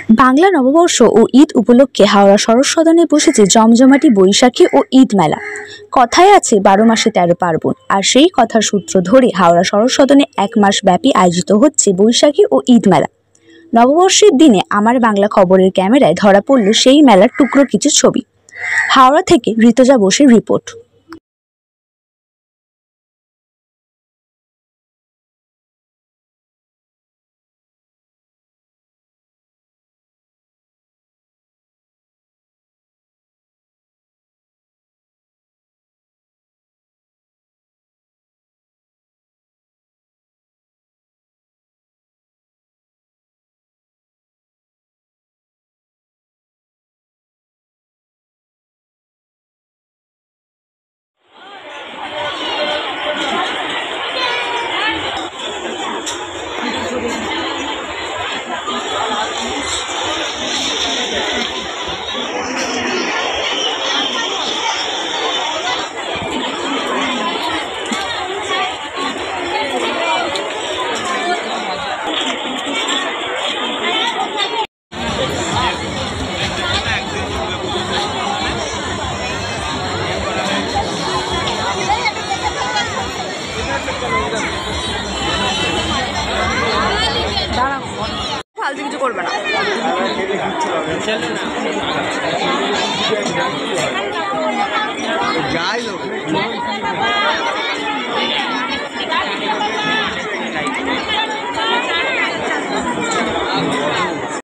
বাংলা নববর্ষ ও ঈদ উপলক্ষে হাওড়া সরোজ সদনে বসেছে জমজমাটি বৈশাখী ও ঈদ মেলা। কথায় আছে 12 মাসে 13 পার্বণ, আর সেই কথার সূত্র ধরে হাওড়া সরোজ সদনে 1 মাস ব্যাপী আয়োজিত হচ্ছে বৈশাখী ও ঈদ মেলা। নববর্ষের দিনে আমার বাংলা খবরের ক্যামেরায় ধরা পড়ল সেই মেলার টুকরো কিছু ছবি। হাওড়া থেকে ঋতুজা বসুর রিপোর্ট। ফালতু কিছু করবে না। যাই